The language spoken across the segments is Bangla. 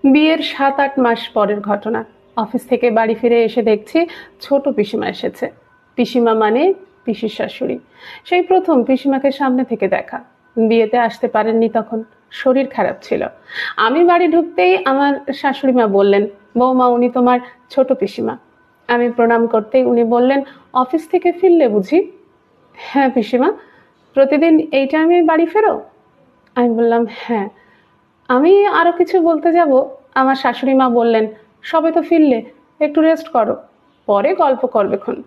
বিয়ের 7-8 মাস পরের ঘটনা। অফিস থেকে বাড়ি ফিরে এসে দেখছি ছোট পিসিমা এসেছে। পিসিমা মানে পিসির শাশুড়ি। সেই প্রথম পিসিমাকে সামনে থেকে দেখা। বিয়েতে আসতে পারেননি তখন, শরীর খারাপ ছিল। আমি বাড়ি ঢুকতেই আমার শাশুড়ি মা বললেন, বৌমা উনি তোমার ছোট পিসিমা। আমি প্রণাম করতেই উনি বললেন, অফিস থেকে ফিরলে বুঝি? হ্যাঁ পিসিমা, প্রতিদিন এই টাইমে বাড়ি ফেরো? আমি বললাম হ্যাঁ। আমি আরো কিছু বলতে যাব, আমার শাশুড়ি মা বললেন, সবে তো ফিরলে, একটু রেস্ট করো, পরে গল্প করবেক্ষণ।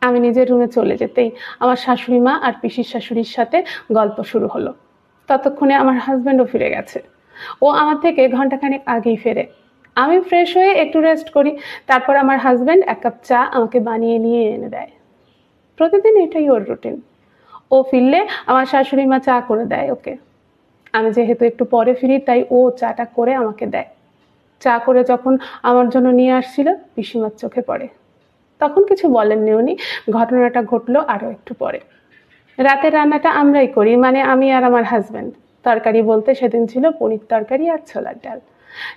আমি নিজের রুমে চলে যেতেই আমার শাশুড়ি মা আর পিসির শাশুড়ির সাথে গল্প শুরু হলো। ততক্ষণে আমার হাজব্যান্ডও ফিরে গেছে। ও আমার থেকে ঘন্টাখানেক আগেই ফেরে। আমি ফ্রেশ হয়ে একটু রেস্ট করি, তারপর আমার হাজব্যান্ড 1 কাপ চা আমাকে বানিয়ে নিয়ে এনে দেয়। প্রতিদিন এটাই ওর রুটিন। ও ফিরলে আমার শাশুড়ি মা চা করে দেয় ওকে। আমি যেহেতু একটু পরে ফিরি তাই ও চাটা করে আমাকে দেয়। চা করে যখন আমার জন্য নিয়ে আসছিল, পিসিমার চোখে পড়ে। তখন কিছু বলেননি উনি। ঘটনাটা ঘটলো আরো একটু পরে। রাতের রান্নাটা আমরাই করি, মানে আমি আর আমার হাজব্যান্ড। তরকারি বলতে সেদিন ছিল পনির তরকারি আর ছোলার ডাল।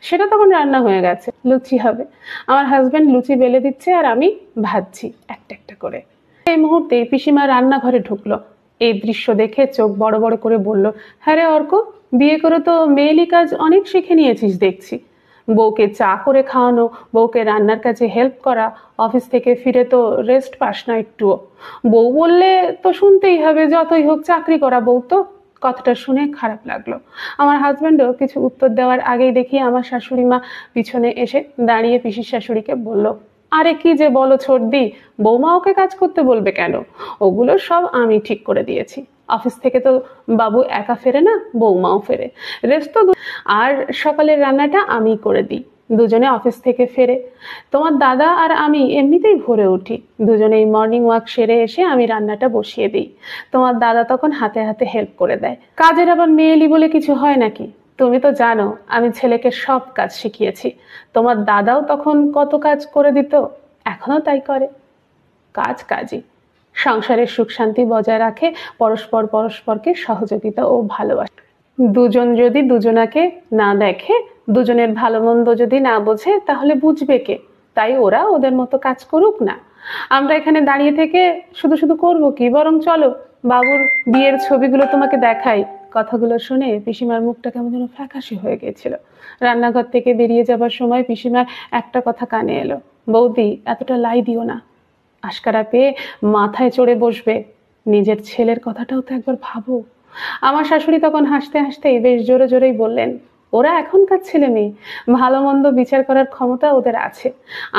সেটা তখন রান্না হয়ে গেছে, লুচি হবে। আমার হাজব্যান্ড লুচি বেলে দিচ্ছে আর আমি ভাজছি একটা একটা করে। এই মুহূর্তে পিসিমা রান্নাঘরে ঢুকলো। এই দৃশ্য দেখে চোখ বড় বড় করে বলল, হ্যাঁ রে অর্ক, বিয়ে করে তো মেয়েলি কাজ অনেক শিখে নিয়েছিস দেখছি। বউকে চা করে খাওয়ানো, বউকে রান্নার কাজে হেল্প করা, অফিস থেকে ফিরে তো রেস্ট পাস না একটুও। বউ বললে তো শুনতেই হবে, যতই হোক চাকরি করা বউ তো। কথাটা শুনে খারাপ লাগলো। আমার হাজব্যান্ডও কিছু উত্তর দেওয়ার আগেই দেখি আমার শাশুড়ি মা পিছনে এসে দাঁড়িয়ে পিসির শাশুড়িকে বলল, আরে কি যে বলো ছোটদি, বৌমা ওকে কাজ করতে বলবে কেন? ওগুলো সব আমি ঠিক করে দিয়েছি। অফিস থেকে তো বাবু একা ফেরে না, বৌমাও ফেরে। রেস্ট তো আর সকালের রান্নাটা আমি করে দিই। দুজনে অফিস থেকে ফেরে। তোমার দাদা আর আমি এমনিতেই ভোরে উঠি। দুজনেই মর্নিং ওয়াক সেরে এসে আমি রান্নাটা বসিয়ে দিই। তোমার দাদা তখন হাতে হাতে হেল্প করে দেয়। কাজের আবার মেয়েলি বলে কিছু হয় নাকি? তুমি তো জানো আমি ছেলেকে সব কাজ শিখিয়েছি। তোমার দাদাও তখন কত কাজ করে দিত, এখনো তাই করে। কাজ কাজই। সংসারের সুখ শান্তি বজায় রাখে, পরস্পর পরস্পরকে সহযোগিতা ও ভালোবাসে। দুজন যদি দুজনাকে না দেখে, দুজনের ভালো মন্দ যদি না বোঝে, তাহলে বুঝবে কে? তাই ওরা ওদের মতো কাজ করুক না। আমরা এখানে দাঁড়িয়ে থেকে শুধু শুধু করবো কি? বরং চলো বাবুর বিয়ের ছবিগুলো তোমাকে দেখাই। কথাগুলো শুনে পিসিমার মুখটা কেমন যেন ফ্যাকাশে হয়ে গেছিল। রান্নাঘর থেকে বেরিয়ে যাবার সময় পিসিমার একটা কথা কানে এলো, বৌদি এতটা লাই দিও না, আশকারা পেয়ে মাথায় চড়ে বসবে। নিজের ছেলের কথাটাও তো একবার ভাবো। আমার শাশুড়ি তখন হাসতে হাসতেই বেশ জোরে জোরেই বললেন, ওরা এখনকার ছেলে মেয়ে, ভালো মন্দ বিচার করার ক্ষমতা ওদের আছে।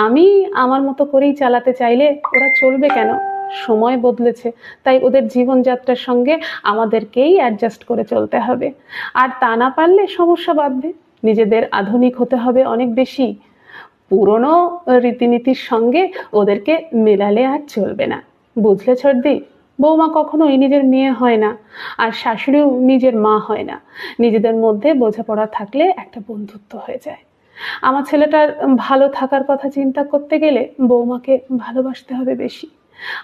আমি আমার মতো করেই চালাতে চাইলে ওরা চলবে কেন? সময় বদলেছে, তাই ওদের জীবনযাত্রার সঙ্গে আমাদেরকেই অ্যাডজাস্ট করে চলতে হবে। আর তা না পারলে সমস্যা বাঁধবে। নিজেদের আধুনিক হতে হবে অনেক বেশি। পুরনো রীতিনীতির সঙ্গে ওদেরকে মেলালে আর চলবে না। বুঝলে ছোটদি? বৌমা কখনোই নিজের মেয়ে হয় না, আর শাশুড়িও নিজের মা হয় না। নিজেদের মধ্যে বোঝাপড়া থাকলে একটা বন্ধুত্ব হয়ে যায়। আমার ছেলেটার ভালো থাকার কথা চিন্তা করতে গেলে বৌমাকে ভালোবাসতে হবে বেশি।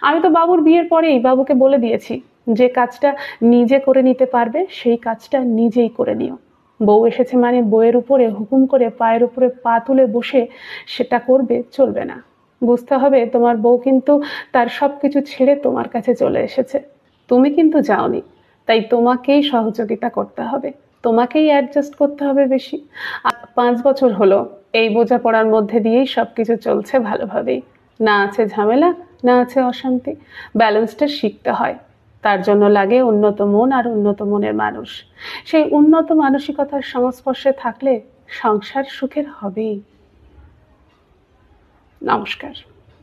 আমি তো বাবুর বিয়ের পরেই বাবুকে বলে দিয়েছি, যে কাজটা নিজে করে নিতে পারবে সেই কাজটা নিজেই করে নিও। বউ এসেছে মানে বউয়ের উপরে হুকুম করে পায়ের উপরে পা তুলে বসে সেটা করবে চলবে না। বুঝতে হবে তোমার বউ কিন্তু তার সবকিছু ছেড়ে তোমার কাছে চলে এসেছে। তুমি কিন্তু যাওনি, তাই তোমাকেই সহযোগিতা করতে হবে, তোমাকেই অ্যাডজাস্ট করতে হবে বেশি। আর 5 বছর হলো এই বোঝাপড়ার মধ্যে দিয়েই সবকিছু চলছে ভালোভাবেই। না আছে ঝামেলা, না আছে অশান্তি। ব্যালেন্সটা শিখতে হয়। তার জন্য লাগে উন্নত মন আর উন্নত মনের মানুষ। সেই উন্নত মানসিকতার সংস্পর্শে থাকলে সংসার সুখের হবেই। নমস্কার।